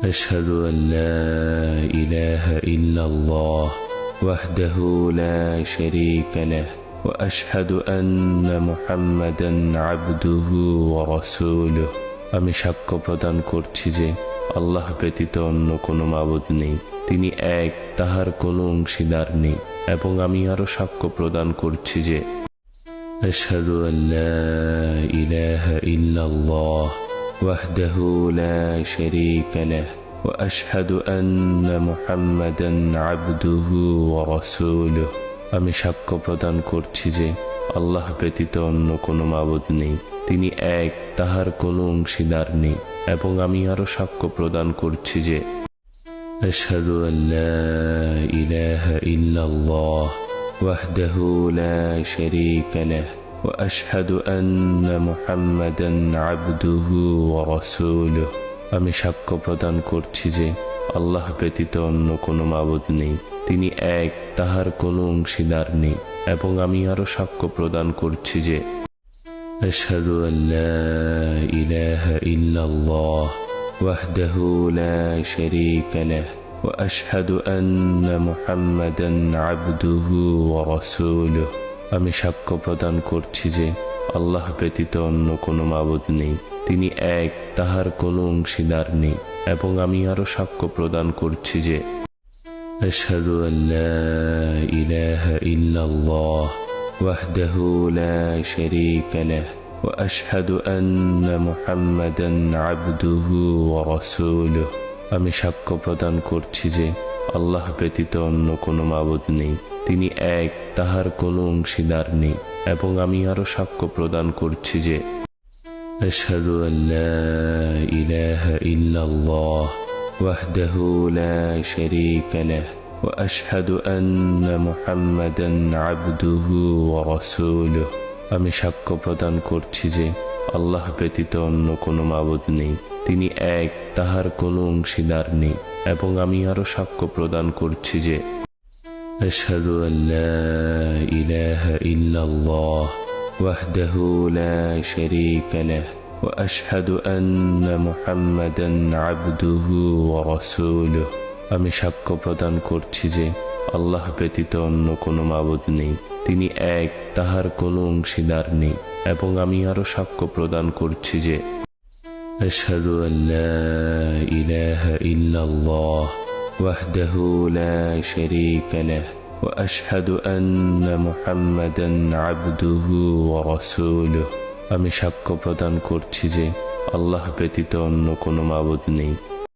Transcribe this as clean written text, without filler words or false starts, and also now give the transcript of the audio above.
أشهد أن لا إله إلا الله وحده لا شريك له وأشهد أن محمدا عبده ورسوله আমি সাক্ষ্য প্রদান করছি যে আল্লাহ ব্যতীত অন্য কোনো মাবুদ নেই, তিনি এক, তাহার কোনো অংশীদার নেই। এবং আমি আরো সাক্ষ্য প্রদান করছি যে আশহাদু আল্লা ইলাহা ইল্লাল্লাহ ওয়াহদাহু লা শারীকা লাহু ওয়া আশহাদু আন্না মুহাম্মাদান আবদুহু ওয়া রাসূলুহু আমি সাক্ষ্য প্রদান করছি যে আল্লাহ ব্যতীত অন্য কোনো মাবুদ নেই, তিনি এক, তাহার কোনো অংশীদার নেই। এবং আমি আরো সাক্ষ্য প্রদান করছি যে আশহাদু আল্লা ইলাহা ইল্লাল্লাহ ওয়াহদাহু লা শারীকা লাহু ওয়া আশহাদু আন্না মুহাম্মাদান আবদুহু ওয়া রাসূলুহু আমি সাক্ষ্য প্রদান করছি যে আল্লাহ ব্যতীত অন্য কোনো মাবুদ নেই, তিনি এক, তাহার কোনো অংশীদার নেই। এবং আমি আরো সাক্ষ্য প্রদান করছি যে আশহাদু আল্লা ইলাহা ইল্লাল্লাহ ওয়াহদাহু লা শারীকা লাহু ওয়া আশহাদু আন্না মুহাম্মাদান আবদুহু ওয়া রাসূলুহু আমি সাক্ষ্য প্রদান করছি যে আল্লাহ ব্যতীত অন্য কোনো মাবুদ নেই, তিনি এক, তাহার কোনো অংশীদার নেই। এবং আমি আরো সাক্ষ্য প্রদান করছি যে আশহাদু আল্লা ইলাহা ইল্লাল্লাহ ওয়াহদাহু লা শারীকা লাহু ওয়া আশহাদু আন্না মুহাম্মাদান আবদুহু ওয়া রাসূলুহু আমি সাক্ষ্য প্রদান করছি যে আল্লাহ ব্যতীত অন্য কোনো মাবুদ নেই, তিনি এক, তাহার কোনো অংশীদার নেই। এবং আমি আরো সাক্ষ্য প্রদান করছি যে আশহাদু আল্লা ইলাহা ইল্লাল্লাহ ওয়াহদাহু লা শারীকা লাহু ওয়া আশহাদু আন্না মুহাম্মাদান আবদুহু ওয়া রাসূলুহু আমি সাক্ষ্য প্রদান করছি যে আল্লাহ ব্যতীত অন্য কোনো মাবুদ নেই, তিনি এক, তাহার কোনো অংশীদার নেই। এবং আমি আরো সাক্ষ্য প্রদান করছি যে আশহাদু আল্লা ইলাহা ইল্লাল্লাহ ওয়াহদাহু লা শারীকা লাহু ওয়া আশহাদু আন্না মুহাম্মাদান আবদুহু ওয়া রাসূলুহু আমি সাক্ষ্য প্রদান করছি যে আল্লাহ ব্যতীত অন্য কোনো মাবুদ নেই, তিনি এক, তাহার কোনো অংশীদার নেই। এবং আমি আরো সাক্ষ্য প্রদান করছি যে আশহাদু আল্লা ইলাহা ইল্লাল্লাহ ওয়াহদাহু লা শারীকা লাহু ওয়া আশহাদু আন্না মুহাম্মাদান আবদুহু ওয়া রাসূলুহু আমি সাক্ষ্য প্রদান করছি যে আল্লাহ ব্যতীত অন্য কোনো মাবুদ নেই,